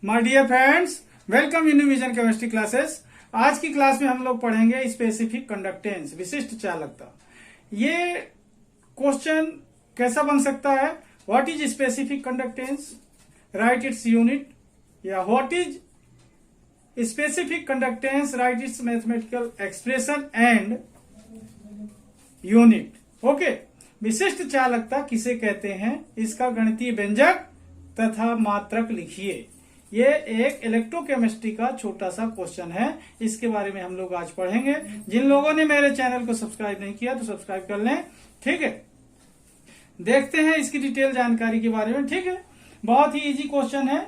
My dear friends, welcome in vision chemistry classes. आज की class में हम लोग पढ़ेंगे स्पेसिफिक कंडक्टेंस, विशिष्ट चालकता। ये क्वेश्चन कैसा बन सकता है? What is specific conductance, right its unit, या what is specific conductance, right its mathematical expression and unit. Okay, विशिष्ट चालकता किसे कहते हैं, इसका गणितीय व्यंजक तथा मात्रक लिखिए। ये एक इलेक्ट्रोकेमिस्ट्री का छोटा सा क्वेश्चन है, इसके बारे में हम लोग आज पढ़ेंगे। जिन लोगों ने मेरे चैनल को सब्सक्राइब नहीं किया तो सब्सक्राइब कर लें, ठीक है। देखते हैं इसकी डिटेल जानकारी के बारे में, ठीक है। बहुत ही इजी क्वेश्चन है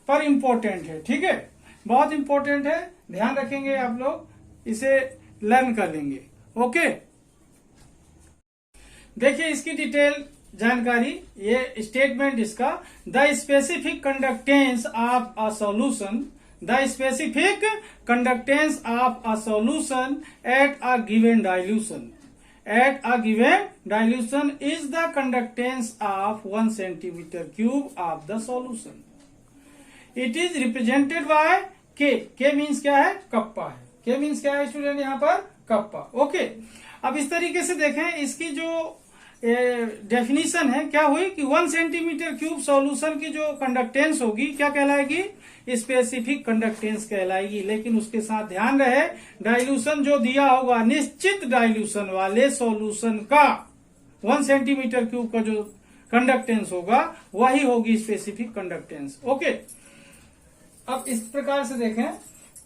पर इम्पोर्टेंट है, ठीक है। बहुत इम्पोर्टेंट है, ध्यान रखेंगे आप लोग, इसे लर्न कर लेंगे। ओके, देखिए इसकी डिटेल जानकारी। ये स्टेटमेंट इसका, the specific conductance of a solution, the specific conductance of a solution at a given dilution, at a given dilution is the conductance of 1 centimetre cube of the solution. It is represented bye के। के means क्या है? Kappa है। के means क्या है student? यहाँ पर कप्पा। ओके, अब इस तरीके से देखें, इसकी जो डेफिनेशन है क्या हुई कि 1 सेंटीमीटर क्यूब सॉल्यूशन की जो कंडक्टेंस होगी क्या कहलाएगी? स्पेसिफिक कंडक्टेंस कहलाएगी। लेकिन उसके साथ ध्यान रहे, डाइल्यूशन जो दिया होगा, निश्चित डाइल्यूशन वाले सॉल्यूशन का 1 सेंटीमीटर क्यूब का जो कंडक्टेंस होगा वही होगी स्पेसिफिक कंडक्टेंस। ओके, अब इस प्रकार से देखें,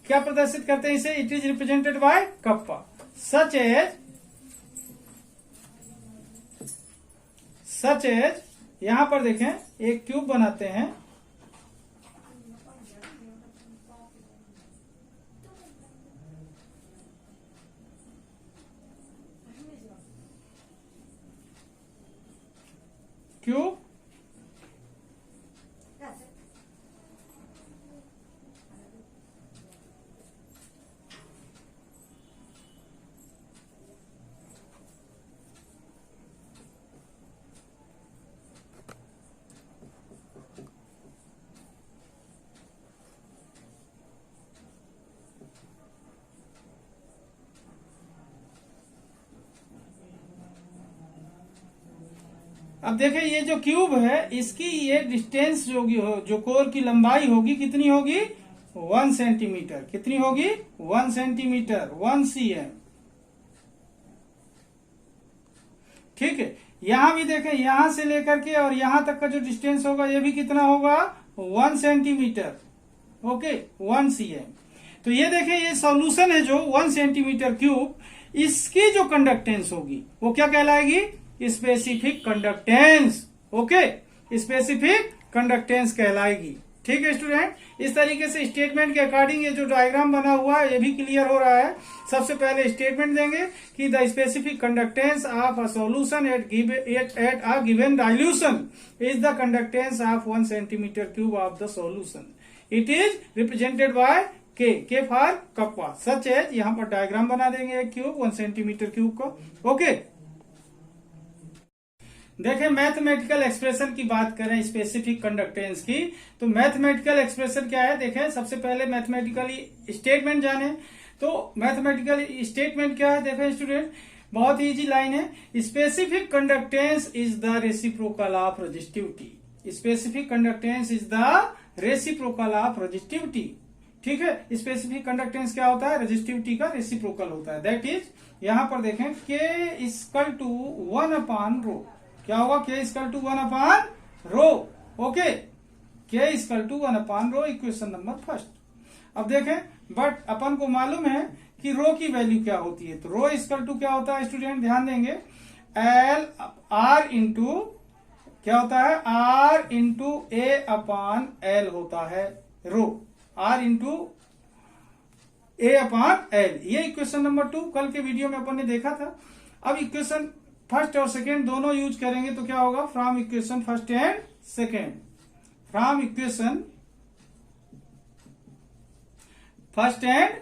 क्या प्रदर्शित करते हैं इसे? It is represented by kappa, such as यहां पर देखें एक क्यूब बनाते हैं, क्यूब अब देखें ये जो क्यूब है इसकी ये डिस्टेंस जो कोर की लंबाई होगी कितनी होगी? 1 सेंटीमीटर। कितनी होगी? 1 सेंटीमीटर, 1 cm। ठीक है, यहां भी देखें, यहां से लेकर के और यहां तक का जो डिस्टेंस होगा ये भी कितना होगा? 1 सेंटीमीटर। Okay, 1 cm। तो ये देखें, ये सॉल्यूशन है जो 1 सेंटीमीटर क्यूब, इसकी जो कंडक्टेंस होगी वो क्या कहलाएगी? Specific conductance. Okay, specific conductance कहलाएगी। ठीक है स्टूडेंट, इस तरीके से स्टेटमेंट के अकॉर्डिंग ये जो डायग्राम बना हुआ है ये भी क्लियर हो रहा है। सबसे पहले स्टेटमेंट देंगे कि the specific conductance of a solution at a given dilution is the conductance of 1 centimetre cube of the solution. It is represented bye के फॉर कप्पा, सच एज। यहां पर डायग्राम बना देंगे एक क्यूब, 1 सेंटीमीटर क्यूब को। Okay, देखें mathematical expression की बात करें स्पेसिफिक कंडक्टेंस की, तो मैथमेटिकल एक्सप्रेशन क्या है? देखें, सबसे पहले मैथमेटिकली स्टेटमेंट जाने। तो मैथमेटिकल स्टेटमेंट क्या है? देखें स्टूडेंट, बहुत ही इजी लाइन है। Specific conductance is the reciprocal of resistivity. Specific conductance is the reciprocal of resistivity. ठीक है, स्पेसिफिक कंडक्टेंस क्या होता है? रेजिस्टिविटी का रेसिप्रोकल होता है। दैट इज, यहां पर देखें, के इक्वल टू 1 अपॉन रो। क्या होगा? K equal to 1 upon rho. Okay, K equal to 1 upon rho, equation number first. अब देखें, बट अपन को मालूम है कि रो की वैल्यू क्या होती है। तो रो इक्वल टू क्या होता है स्टूडेंट? ध्यान देंगे, एल आर इंटू क्या होता है? R into A upon L होता है rho. R into A upon L, ये इक्वेशन नंबर 2 कल के वीडियो में अपन ने देखा था। अब इक्वेशन फर्स्ट और सेकेंड दोनों यूज करेंगे तो क्या होगा? From equation first and second, from equation first and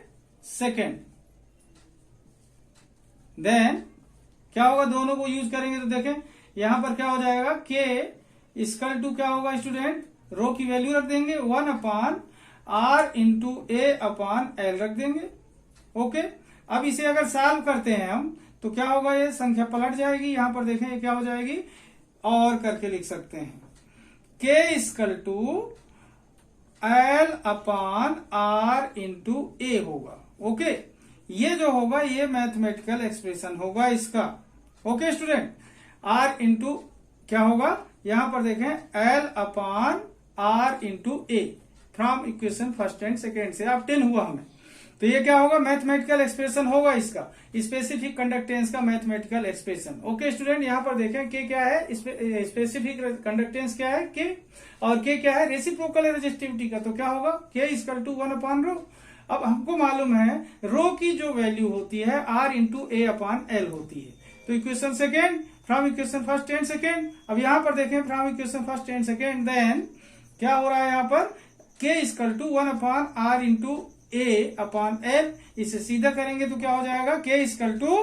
second, then क्या होगा? दोनों को यूज करेंगे तो देखें यहां पर क्या हो जाएगा? के इक्वल टू क्या होगा स्टूडेंट? रो की वैल्यू रख देंगे 1 upon R into A upon L रख देंगे। ओके, अब इसे अगर सॉल्व करते हैं हम तो क्या होगा, ये संख्या पलट जाएगी। यहां पर देखें ये क्या हो जाएगी, और करके लिख सकते हैं K equal to L upon R into A होगा। ओके, ये जो होगा ये मैथमेटिकल एक्सप्रेशन होगा इसका। ओके स्टूडेंट, आर इंटू क्या होगा, यहां पर देखें L upon R into A from equation first and second से अब 10 हुआ हमें, तो ये क्या होगा, मैथमेटिकल एक्सप्रेशन होगा इसका, स्पेसिफिक कंडक्टेंस का मैथमेटिकल एक्सप्रेशन। ओके स्टूडेंट, यहां पर देखें के क्या है, स्पेसिफिक कंडक्टेंस क्या है के, और के क्या है, रेसिप्रोकल रेजिस्टिविटी का, तो क्या होगा के इक्वल टू 1 अपॉन रो। अब हमको मालूम है रो की जो वैल्यू होती है R into A upon L होती है, तो equation second from equation first and second. अब यहां पर देखें फ्रॉम equation first and second, then क्या हो रहा है यहाँ पर, K equal to 1 upon R into A upon L, इसे सीधा करेंगे तो क्या हो जाएगा, K equal to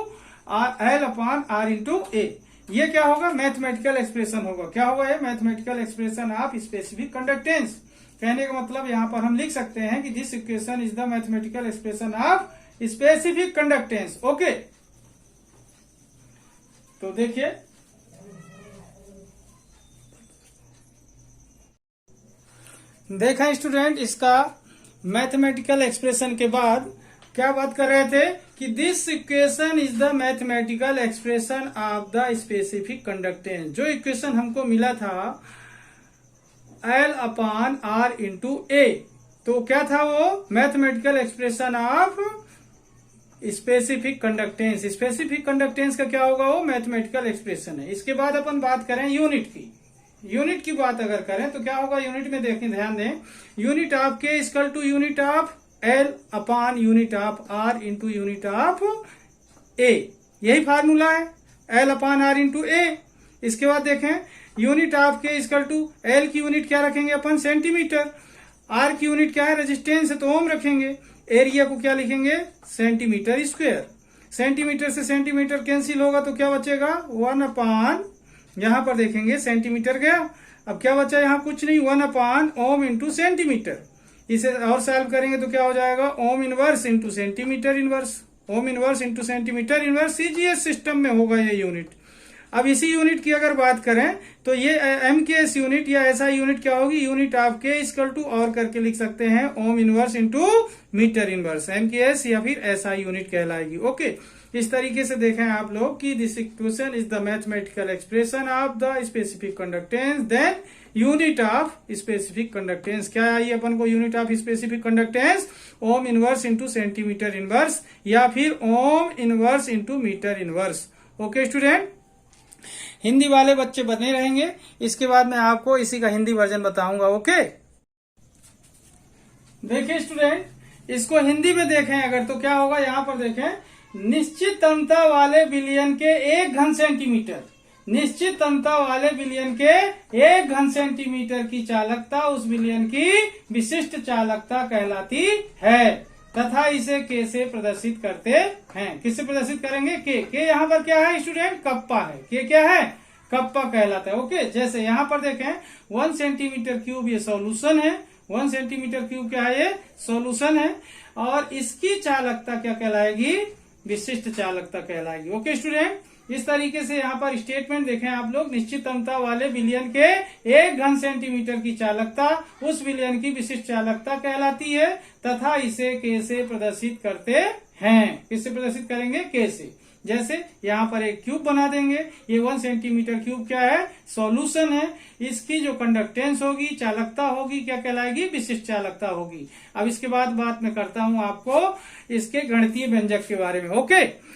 L upon R into A. ये क्या होगा, मैथमेटिकल एक्सप्रेशन होगा। क्या होगा ये, mathematical expression of specific conductance. कहने का मतलब यहां पर हम लिख सकते हैं कि this equation is the mathematical expression of specific conductance. Okay, तो देखिए देखा स्टूडेंट, इसका मैथमेटिकल एक्सप्रेशन के बाद क्या बात कर रहे थे कि this equation is the mathematical expression of the specific conductance. जो इक्वेशन हमको मिला था एल अपॉन आर इंटू ए, तो क्या था वो, mathematical expression of specific conductance. Specific conductance का क्या होगा, वो मैथमेटिकल एक्सप्रेशन है। इसके बाद अपन बात करें यूनिट की, यूनिट की बात अगर करें तो क्या होगा, यूनिट में देखें, ध्यान दें, unit of K equal to unit of L upon unit of R into unit of A, यही फार्मूला है, L upon R into A. इसके बाद देखें unit of K equal to L की यूनिट क्या रखेंगे अपन, सेंटीमीटर, आर की यूनिट क्या है, रेजिस्टेंस है तो ओम रखेंगे, एरिया को क्या लिखेंगे, सेंटीमीटर स्क्वायर। सेंटीमीटर से सेंटीमीटर कैंसिल होगा तो क्या बचेगा, 1 अपॉन, यहां पर देखेंगे सेंटीमीटर गया, अब क्या बचा, यहां कुछ नहीं, 1 अपॉन ओम इंटू सेंटीमीटर। इसे और सॉल्व करेंगे तो क्या हो जाएगा, ओम इनवर्स इंटू सेंटीमीटर इनवर्स, ओम inverse into centimetre inverse, CGS system में होगा ये यूनिट। अब इसी यूनिट की अगर बात करें तो ये एम के एस यूनिट या ऐसा यूनिट क्या होगी, unit of K equal to और करके लिख सकते हैं ohm inverse into metre inverse, M K S या फिर ऐसा यूनिट कहलाएगी। ओके, इस तरीके से देखें आप लोग कि this equation is the mathematical expression of the specific conductance, then unit of specific conductance क्या आई अपन को, unit of specific conductance ohm inverse into centimetre inverse या फिर ohm inverse into metre inverse. Okay student, Hindi वाले बच्चे बने रहेंगे, इसके बाद मैं आपको इसी का हिंदी वर्जन बताऊंगा। ओके, देखिए स्टूडेंट, इसको हिंदी में देखें अगर तो क्या होगा, यहां पर देखें, निश्चित तन्यता वाले विलयन के 1 घन सेंटीमीटर, निश्चित तन्यता वाले विलयन के 1 घन सेंटीमीटर की चालकता उस विलयन की विशिष्ट चालकता कहलाती है तथा इसे के से प्रदर्शित करते हैं। किससे प्रदर्शित करेंगे, के यहाँ पर क्या है स्टूडेंट, कप्पा है, के क्या है, कप्पा कहलाता है। ओके, जैसे यहाँ पर देखें 1 सेंटीमीटर क्यूब ये सॉल्यूशन है, 1 सेंटीमीटर क्यूब क्या है, ये सॉल्यूशन है, और इसकी चालकता क्या कहलाएगी, विशिष्ट चालकता कहलाएगी। ओके स्टूडेंट, इस तरीके से यहाँ पर स्टेटमेंट देखें आप लोग, निश्चित तन्यता वाले विलयन के 1 घन सेंटीमीटर की चालकता उस विलयन की विशिष्ट चालकता कहलाती है तथा इसे के से प्रदर्शित करते हैं। किससे प्रदर्शित करेंगे, के से। जैसे यहाँ पर एक क्यूब बना देंगे, ये 1 सेंटीमीटर क्यूब क्या है, सॉल्यूशन है, इसकी जो कंडक्टेंस होगी, चालकता होगी, क्या कहलाएगी, विशिष्ट चालकता होगी। अब इसके बाद बात मैं करता हूं आपको इसके गणितीय व्यंजक के बारे में। ओके,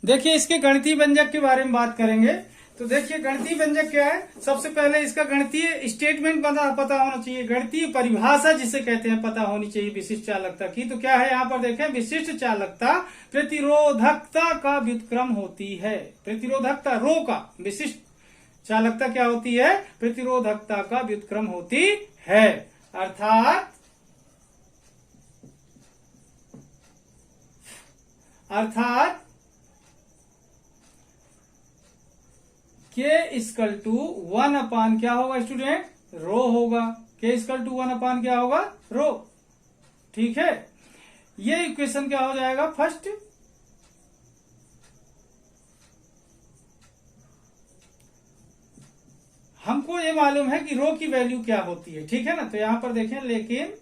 देखिए इसके गणितीय व्यंजक के बारे में बात करेंगे तो देखिए गणितीय व्यंजक क्या है, सबसे पहले इसका गणितीय स्टेटमेंट पता होना चाहिए, गणितीय परिभाषा जिसे कहते हैं पता होनी चाहिए विशिष्ट चालकता की। तो क्या है यहाँ पर देखें, विशिष्ट चालकता प्रतिरोधकता का व्युत्क्रम होती है, प्रतिरोधकता रो का, विशिष्ट चालकता क्या होती है, प्रतिरोधकता का व्युत्क्रम होती है, अर्थात के इक्वल टू 1 अपान क्या होगा स्टूडेंट, रो होगा, के इक्वल टू 1 अपान क्या होगा, रो। ठीक है, ये इक्वेशन क्या हो जाएगा फर्स्ट। हमको ये मालूम है कि रो की वैल्यू क्या होती है, ठीक है ना। तो यहां पर देखें, लेकिन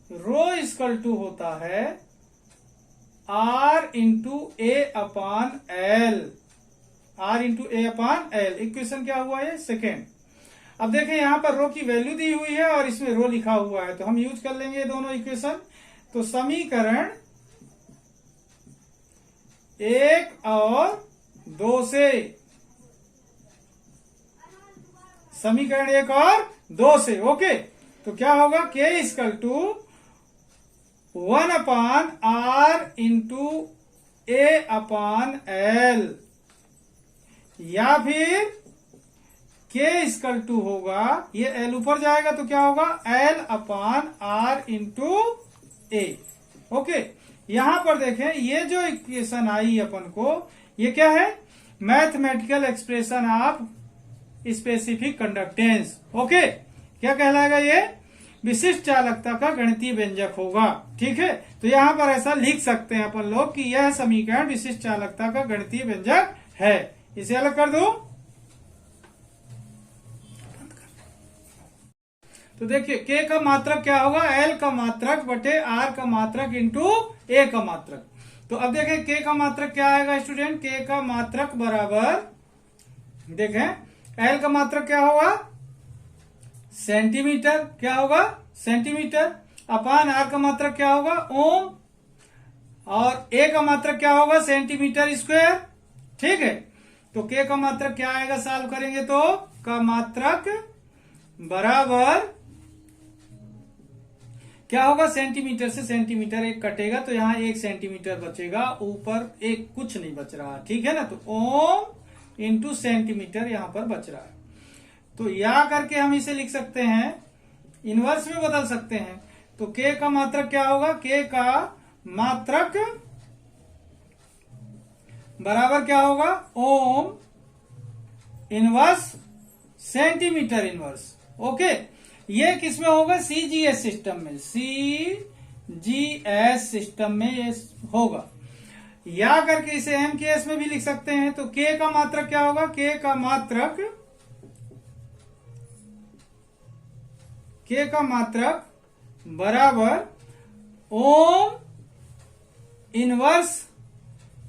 रो इक्वल टू होता है R into A upon L, R into A upon L. Equation क्या हुआ है, सेकेंड। अब देखें यहां पर रो की वैल्यू दी हुई है और इसमें रो लिखा हुआ है, तो हम यूज कर लेंगे दोनों इक्वेशन। तो समीकरण 1 और 2 से, समीकरण 1 और 2 से, ओके। तो क्या होगा, K equal to 1 upon R into A upon L, या फिर के इक्वल टू होगा, ये एल ऊपर जाएगा तो क्या होगा, L upon R into A. Okay, यहां पर देखें ये जो इक्वेशन आई अपन को, ये क्या है, mathematical expression of specific conductance. Okay, क्या कहलाएगा, ये विशिष्ट चालकता का गणितीय व्यंजक होगा। ठीक है, तो यहां पर ऐसा लिख सकते हैं अपन लोग कि यह समीकरण विशिष्ट चालकता का गणितीय व्यंजक है। इसे अलग कर दो। तो देखिए, के का मात्रक क्या होगा, एल का मात्रक बटे आर का मात्रक इंटू ए का मात्रक। तो अब देखें के का मात्रक क्या आएगा स्टूडेंट, के का मात्रक बराबर, देखें एल का मात्रक क्या होगा, सेंटीमीटर, क्या होगा, सेंटीमीटर, अपान आर का मात्रक क्या होगा, ओम, और ए का मात्रक क्या होगा, सेंटीमीटर स्क्वायर। ठीक है, तो के का मात्रक क्या आएगा, सॉल्व करेंगे तो का मात्रक बराबर क्या होगा, सेंटीमीटर से सेंटीमीटर एक कटेगा तो यहां 1 सेंटीमीटर बचेगा, ऊपर एक कुछ नहीं बच रहा। ठीक है ना, तो ओम इंटू सेंटीमीटर यहां पर बच रहा है। तो या करके हम इसे लिख सकते हैं, इनवर्स में बदल सकते हैं। तो के का मात्रक क्या होगा, के का मात्रक बराबर क्या होगा, ohm inverse centimetre inverse. Okay, ये किसमें होगा, सीजीएस सिस्टम में, सीजीएस सिस्टम में ये होगा। या करके इसे एमकेएस में भी लिख सकते हैं। तो के का मात्रक क्या होगा, के का मात्रक बराबर ohm inverse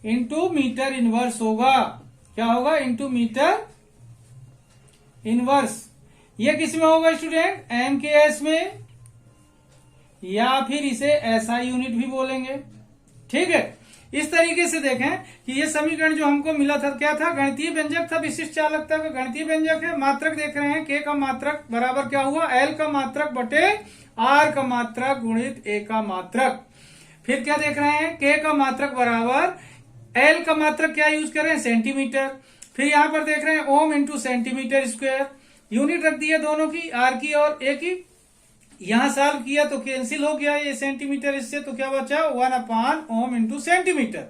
into metre inverse होगा। क्या होगा, इंटू मीटर इनवर्स। ये किस में होगा स्टूडेंट, एमकेएस में, या फिर इसे एसआई यूनिट भी बोलेंगे। ठीक है, इस तरीके से देखें कि ये समीकरण जो हमको मिला था क्या था, गणितीय व्यंजक था, विशिष्ट चालकता का गणितीय व्यंजक है। मात्रक देख रहे हैं, के का मात्रक बराबर क्या हुआ, एल का मात्रक बटे आर का मात्रक गुणित ए का मात्रक। फिर क्या देख रहे हैं, के का मात्रक बराबर एल का मात्रक क्या यूज कर रहे हैं, सेंटीमीटर। फिर यहां पर देख रहे हैं ohm into centimetre square, unit रख दी है दोनों की, आर की और ए की। यहां सॉल्व किया तो कैंसिल हो गया ये सेंटीमीटर इससे, तो क्या बचा, 1 अपान ओम इंटू सेंटीमीटर।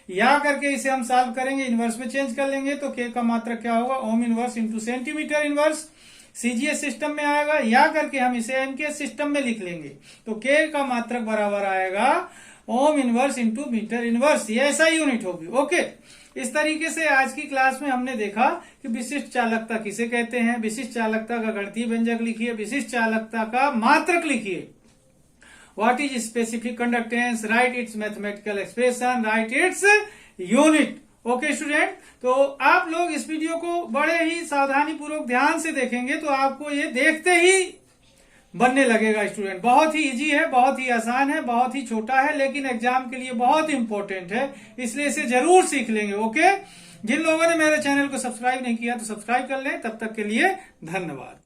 या करके इसे हम सॉल्व करेंगे, इनवर्स में चेंज कर लेंगे तो के का मात्रक क्या होगा, ओम inverse into centimetre inverse, CGS system में आएगा। या करके हम इसे एमकेएस सिस्टम में लिख लेंगे तो के का मात्रक बराबर आएगा ohm inverse into metre inverse, ये ऐसा यूनिट होगी। ओके, इस तरीके से आज की क्लास में हमने देखा कि विशिष्ट चालकता किसे कहते हैं, विशिष्ट चालकता का गणितीय व्यंजक लिखिए, विशिष्ट चालकता का मात्रक लिखिए, what is specific conductance, right its mathematical expression, right its unit. Okay student, तो आप लोग इस वीडियो को बड़े ही सावधानी पूर्वक ध्यान से देखेंगे तो आपको ये देखते ही बनने लगेगा स्टूडेंट। बहुत ही इजी है, बहुत ही आसान है, बहुत ही छोटा है, लेकिन एग्जाम के लिए बहुत इंपॉर्टेंट है, इसलिए इसे जरूर सीख लेंगे। ओके, जिन लोगों ने मेरे चैनल को सब्सक्राइब नहीं किया तो सब्सक्राइब कर लें। तब तक के लिए धन्यवाद।